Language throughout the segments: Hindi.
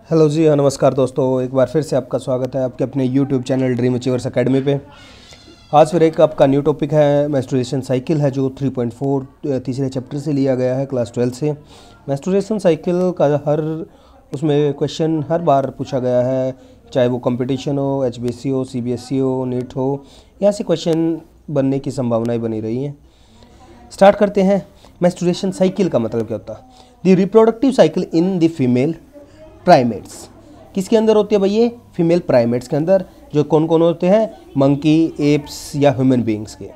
हेलो जी, हाँ नमस्कार दोस्तों। एक बार फिर से आपका स्वागत है आपके अपने YouTube channel dream achievers academy पे। आज फिर एक आपका न्यू टॉपिक है मेंस्ट्रुएशन साइकिल है, जो 3.4 तीसरे चैप्टर से लिया गया है, क्लास 12 से। मेंस्ट्रुएशन साइकिल का उसमें क्वेश्चन हर बार पूछा गया है, चाहे वो कंपटीशन हो, HBSC हो, CBSE हो, नीट हो, यहाँ से क्वेश्चन बनने की संभावनाएँ बनी रही हैं। स्टार्ट करते हैं। मेंस्ट्रुएशन साइकिल का मतलब क्या होता है? The reproductive cycle in the female primates. किसके अंदर होती है भाई? ये फीमेल प्राइमेट्स के अंदर। जो कौन कौन होते हैं? मंकी, एप्स या ह्यूमन बींग्स के।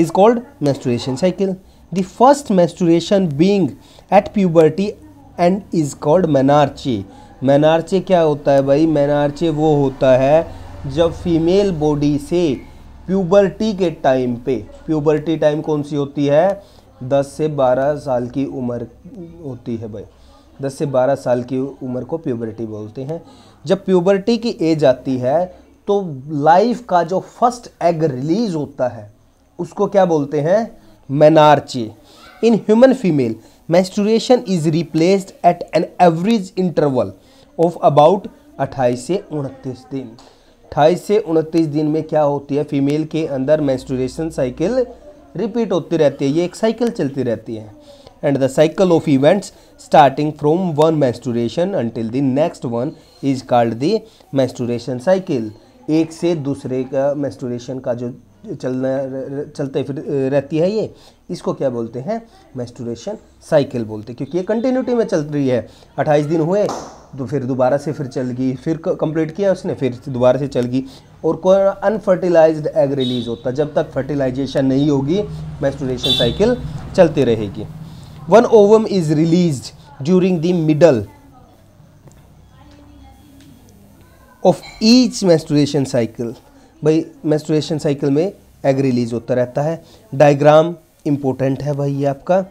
Is called menstruation cycle. The first menstruation being at puberty and is called menarche. Menarche क्या होता है भाई? मेनार्चे वो होता है जब फीमेल बॉडी से प्यूबर्टी के टाइम पे, प्यूबर्टी टाइम कौन सी होती है? 10 से 12 साल की उम्र होती है भाई। 10 से 12 साल की उम्र को प्यूबर्टी बोलते हैं। जब प्यूबर्टी की एज आती है तो लाइफ का जो फर्स्ट एग रिलीज होता है उसको क्या बोलते हैं? Menarche. In human female menstruation is replaced at an average interval of about 28 से 29 दिन। 28 से 29 दिन में क्या होती है? फीमेल के अंदर मेंस्ट्रुएशन साइकिल रिपीट होती रहती है। ये एक साइकिल चलती रहती है। And the cycle of events starting from one menstruation until the next one is called the menstruation cycle। एक से दूसरे का menstruation का जो चलते फिर रहती है, ये इसको क्या बोलते हैं? menstruation cycle बोलते हैं, क्योंकि ये कंटिन्यूटी में चल रही है। 28 दिन हुए तो फिर दोबारा से फिर चल गई, फिर कंप्लीट किया उसने, फिर दोबारा से चल गई। और कोई अनफर्टिलाइज्ड एग रिलीज होता है, जब तक फर्टिलाइजेशन नहीं होगी menstruation cycle चलती रहेगी। One ovum is released during the middle of each menstruation cycle। भाई menstruation cycle में एग रिलीज होता रहता है। डायग्राम इंपॉर्टेंट है भाई, ये आपका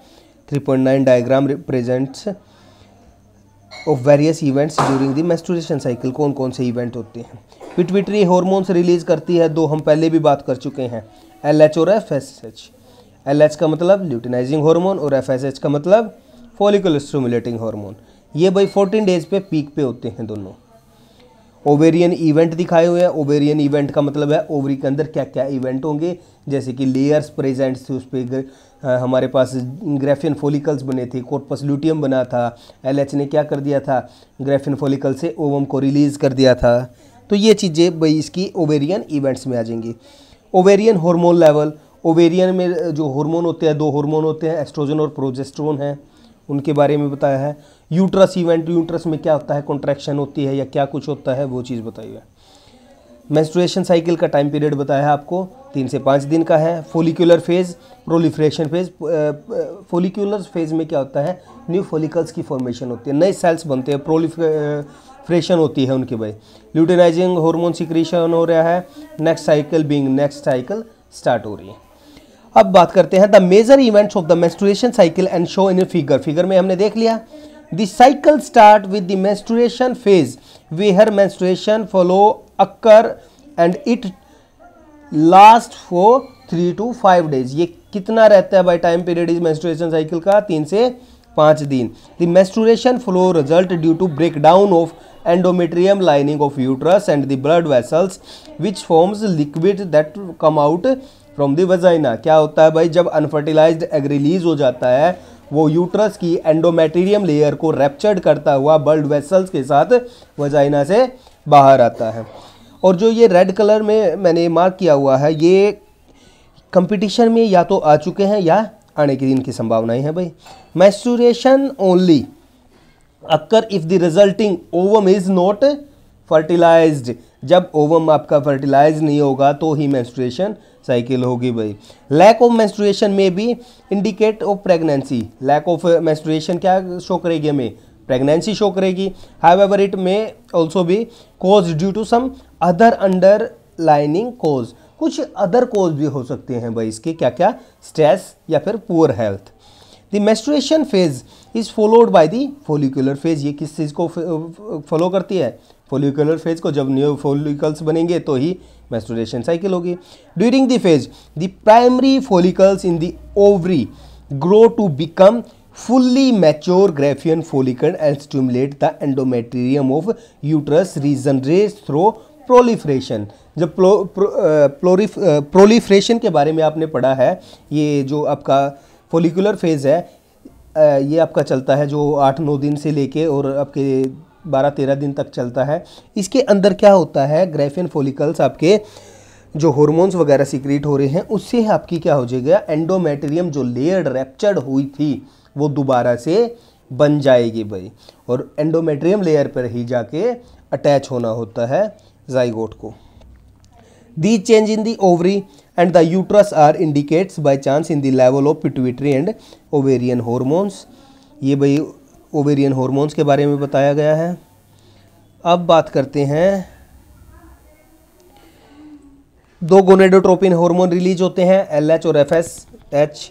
3.9 diagram represents of various events during the menstruation cycle. कौन कौन से इवेंट होते हैं? पिट्यूटरी हॉर्मोन्स रिलीज करती है, दो हम पहले भी बात कर चुके हैं, LH और FSH। LH का मतलब ल्यूटिनाइजिंग हार्मोन और FSH का मतलब फॉलिकुलर स्टिमुलेटिंग हार्मोन। ये भाई 14 डेज पे पीक पे होते हैं दोनों। ओवेरियन इवेंट दिखाए हुए हैं। ओवेरियन इवेंट का मतलब है ओवरी के अंदर क्या क्या इवेंट होंगे, जैसे कि लेयर्स प्रेजेंट थे, उस पर हमारे पास ग्रेफियन फॉलिकल्स बने थे, कॉर्पस ल्यूटियम बना था। LH ने क्या कर दिया था? ग्रेफियन फॉलिकल से ओवम को रिलीज़ कर दिया था। तो ये चीज़ें भाई इसकी ओवेरियन इवेंट्स में आ जाएंगी। Ovarian hormone level. ओवेरियन में जो हार्मोन होते हैं, दो हार्मोन होते हैं, एस्ट्रोजन और प्रोजेस्टेरोन हैं, उनके बारे में बताया है। यूट्रस इवेंट, यूट्रस में क्या होता है? कॉन्ट्रैक्शन होती है या क्या कुछ होता है, वो चीज़ बताई है। मेंस्ट्रुएशन साइकिल का टाइम पीरियड बताया है आपको, 3 से 5 दिन का है। Follicular phase, proliferation phase. Follicular phase में क्या होता है? न्यू फोलिकल्स की फॉर्मेशन होती है, नए सेल्स बनते हैं, प्रोलिफरेशन होती है उनकी भाई। ल्यूटिनाइजिंग हार्मोन सिक्रीशन हो रहा है। नेक्स्ट साइकिल स्टार्ट हो रही है। अब बात करते हैं the major events of the menstruation cycle and show in figure. Figure में हमने देख लिया। The cycle start with the menstruation phase where menstruation follow occur and it last for 3 to 5 days. ये कितना रहता है भाई टाइम पीरियड इस मेंस्ट्रुएशन साइकिल का? 3 से 5 दिन। The menstruation flow result due to break down of endometrium lining of uterus and the blood vessels which forms liquid that come out from the vagina। क्या होता है भाई? जब अनफर्टिलाइज्ड एग रिलीज हो जाता है, वो यूट्रस की एंडोमेट्रियम लेयर को रैप्चर्ड करता हुआ ब्लड वेसल्स के साथ वजाइना से बाहर आता है। और जो ये रेड कलर में मैंने मार्क किया हुआ है, ये कंपटीशन में या तो आ चुके हैं या आने की इनकी संभावनाएं हैं भाई। Menstruation only occur if the resulting ovum is not fertilized. जब ओवम आपका फर्टिलाइज नहीं होगा तो ही मेंस्ट्रुएशन साइकिल होगी भाई। लैक ऑफ मेंस्ट्रुएशन में भी indicate of pregnancy. Lack of menstruation क्या शो करेगी? हमें प्रेगनेंसी शो करेगी। However it may also be cause due to some other underlining cause. कुछ अदर कॉज भी हो सकते हैं भाई इसके, क्या क्या? स्ट्रेस या फिर poor health. The menstruation phase is followed by the follicular phase. ये किस चीज़ को फॉलो करती है? फॉलिकुलर फेज को। जब न्यू फॉलिकल्स बनेंगे तो ही मेंस्ट्रुएशन साइकिल होगी। During the phase the primary follicles in the ovary grow to become fully mature Graafian follicle and stimulate the endometrium of uterus regenerate through proliferation। जब प्रोलिफ्रेशन के बारे में आपने पढ़ा है, ये जो आपका फोलिकुलर फेज़ है ये आपका चलता है जो 8-9 दिन से लेके और आपके 12-13 दिन तक चलता है। इसके अंदर क्या होता है, ग्राफियन फॉलिकल्स आपके जो हार्मोन्स वगैरह सीक्रेट हो रहे हैं उससे आपकी क्या हो जाएगा, एंडोमेट्रियम जो लेयर्ड रैप्चर्ड हुई थी वो दोबारा से बन जाएगी भाई, और एंडोमेट्रियम लेयर पर ही जाके अटैच होना होता है जाइगोट को। The change in the ovary and the uterus are indicates by chance in the level of pituitary and ovarian hormones। ये भाई ओवेरियन हॉर्मोन्स के बारे में बताया गया है। अब बात करते हैं, 2 गोनेडोट्रोपिन हार्मोन रिलीज होते हैं, LH और FSH,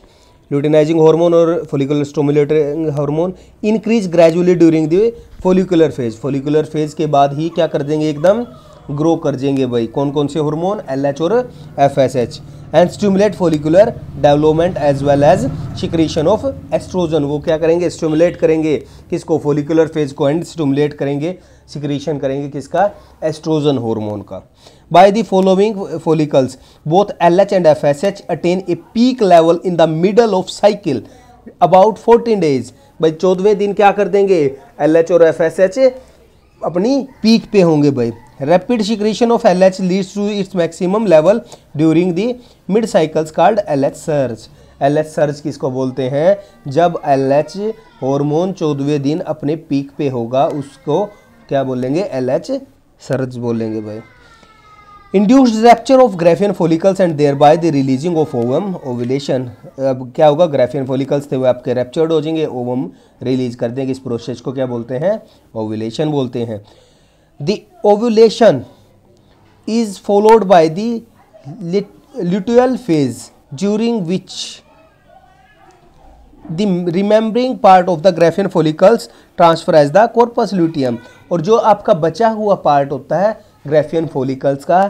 ल्यूटिनाइजिंग हार्मोन और follicular stimulating hormone increase gradually during the follicular phase. Follicular phase के बाद ही क्या कर देंगे, एकदम ग्रो कर जाएंगे भाई। कौन कौन से हार्मोन, LH और FSH, and stimulate follicular development as well as secretion of estrogen. वो क्या करेंगे, स्टिमुलेट करेंगे किसको, फॉलिकुलर फेज को, एंड स्टिमुलेट करेंगे, सिक्रीशन करेंगे किसका, एस्ट्रोजन हार्मोन का। By the following follicles both LH and FSH attain a peak level in the middle of cycle about 14 days. भाई 14वें दिन क्या कर देंगे, LH और FSH अपनी पीक पे होंगे भाई। Rapid secretion of LH leads to its maximum level during the mid cycles called LH surge. LH surge किसको बोलते हैं, जब LH हार्मोन 14वें दिन अपने पीक पे होगा उसको क्या बोलेंगे, LH सर्ज बोलेंगे भाई। Induced rupture of Graafian follicles and thereby the releasing of ovum ovulation. अब क्या होगा, ग्राफियन फॉलिकल्स थे वो आपके रैप्चर्ड हो जाएंगे, ओवम रिलीज कर देंगे। इस प्रोसेस को क्या बोलते हैं, ओव्यूलेशन बोलते हैं। The ovulation is followed by the luteal phase during which the remembering part of the Graafian follicles transfer as the corpus luteum. और जो आपका बचा हुआ पार्ट होता है ग्राफियन फॉलिकल्स का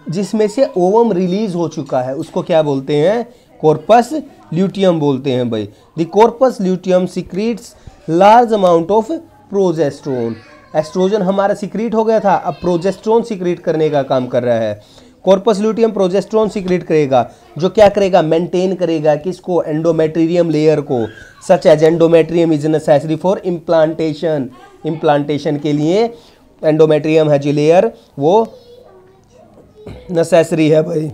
जिसमें से ओवम रिलीज हो चुका है उसको क्या बोलते हैं, कॉर्पस ल्यूटियम बोलते हैं भाई। The corpus luteum secretes large amount of progesterone. Estrogen हमारा सीक्रेट हो गया था, अब प्रोजेस्टेरोन सीक्रेट करने का काम कर रहा है। कॉर्पस ल्यूटियम प्रोजेस्टेरोन सीक्रेट करेगा जो क्या करेगा, मेंटेन करेगा किसको, एंडोमेट्रियम लेयर को। Such as endometrium is necessary for implantation. Implantation के लिए एंडोमेट्रियम है जो लेयर वो नेसेसरी है भाई।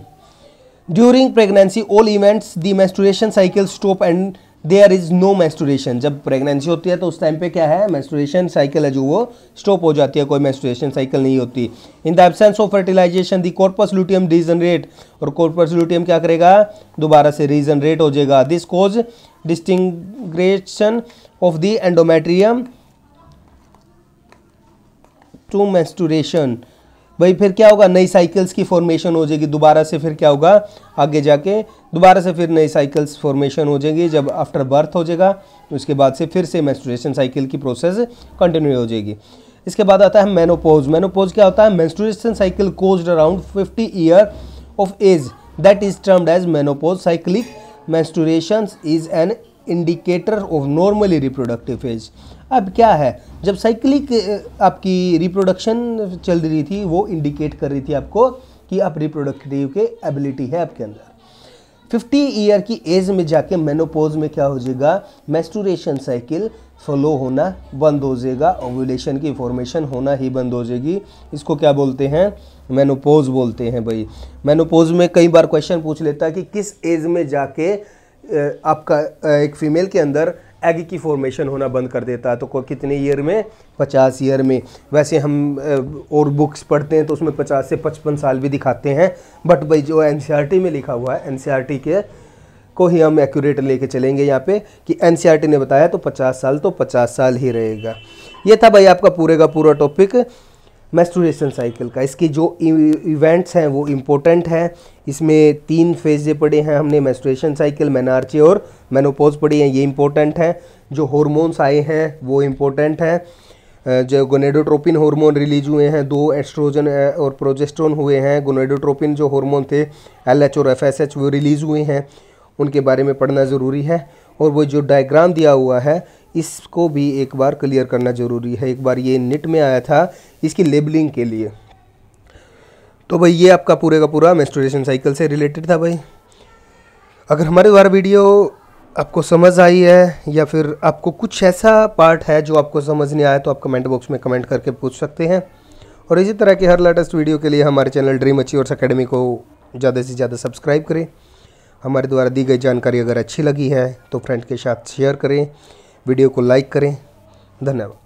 During pregnancy all events the menstruation cycle stop and there is no menstruation. जब प्रेगनेंसी होती है तो उस टाइम पे क्या है, मेंस्ट्रुएशन साइकिल है जो वो स्टॉप हो जाती है, कोई मेंस्ट्रुएशन साइकिल नहीं होती। In the absence of fertilization the corpus luteum regenerate, और कॉर्पस ल्यूटियम क्या करेगा, दोबारा से रीजनरेट हो जाएगा। This cause disintegration of the endometrium to menstruation. भाई फिर क्या होगा, नई साइकिल्स की फॉर्मेशन हो जाएगी दोबारा से। फिर क्या होगा, आगे जाके दोबारा से फिर नई साइकिल्स फॉर्मेशन हो जाएगी जब आफ्टर बर्थ हो जाएगा। उसके बाद से फिर से मेंस्ट्रुएशन साइकिल की प्रोसेस कंटिन्यू हो जाएगी। इसके बाद आता है मेनोपोज। मेनोपोज क्या होता है, menstruation cycle closed around 50 year of age that is termed as menopause. Cyclic menstruation is an indicator of normally reproductive phase. अब क्या है, जब साइक्लिक आपकी रिप्रोडक्शन चल रही थी वो इंडिकेट कर रही थी आपको कि आप रिप्रोडक्टिव के एबिलिटी है आपके अंदर। 50 ईयर की एज में जाके मेनोपोज में क्या हो जाएगा, मेंस्ट्रुएशन साइकिल फ्लो होना बंद हो जाएगा, ओव्यूलेशन की फॉर्मेशन होना ही बंद हो जाएगी। इसको क्या बोलते हैं, मेनोपोज बोलते हैं भाई। मेनोपोज में कई बार क्वेश्चन पूछ लेता है कि किस एज में जाके आपका एक फीमेल के अंदर एग की फॉर्मेशन होना बंद कर देता है, तो कोई कितने ईयर में, 50 ईयर में। वैसे हम और बुक्स पढ़ते हैं तो उसमें 50 से 55 साल भी दिखाते हैं, बट भाई जो एनसीईआरटी में लिखा हुआ है, एनसीईआरटी के को ही हम एक्यूरेट लेके चलेंगे यहाँ पे कि एनसीईआरटी ने बताया तो 50 साल तो 50 साल ही रहेगा। ये था भाई आपका पूरे का पूरा टॉपिक मेंस्ट्रुएशन साइकिल का। इसकी जो इवेंट्स हैं वो इम्पोर्टेंट हैं। इसमें 3 फेज़ पढ़े हैं हमने, मेंस्ट्रुएशन साइकिल, मेनार्चे और मेनोपॉज पढ़ी हैं, ये इंपॉर्टेंट हैं। जो हार्मोन्स आए हैं वो इम्पोर्टेंट हैं। जो गोनेडोट्रोपिन हार्मोन रिलीज हुए हैं, 2 एस्ट्रोजन और प्रोजेस्टेरोन हुए हैं। गोनेडोट्रोपिन जो हार्मोन थे LH और FSH वो रिलीज़ हुए हैं, उनके बारे में पढ़ना ज़रूरी है। और वो जो डायग्राम दिया हुआ है इसको भी एक बार क्लियर करना ज़रूरी है। एक बार ये निट में आया था इसकी लेबलिंग के लिए। तो भाई ये आपका पूरे का पूरा मेंस्ट्रुएशन साइकिल से रिलेटेड था भाई। अगर हमारे द्वारा वीडियो आपको समझ आई है या फिर आपको कुछ ऐसा पार्ट है जो आपको समझ नहीं आया तो आप कमेंट बॉक्स में कमेंट करके पूछ सकते हैं। और इसी तरह की हर लेटेस्ट वीडियो के लिए हमारे चैनल ड्रीम अचीवर्स अकेडमी को ज़्यादा से ज़्यादा सब्सक्राइब करें। हमारे द्वारा दी गई जानकारी अगर अच्छी लगी है तो फ्रेंड के साथ शेयर करें, वीडियो को लाइक करें। धन्यवाद।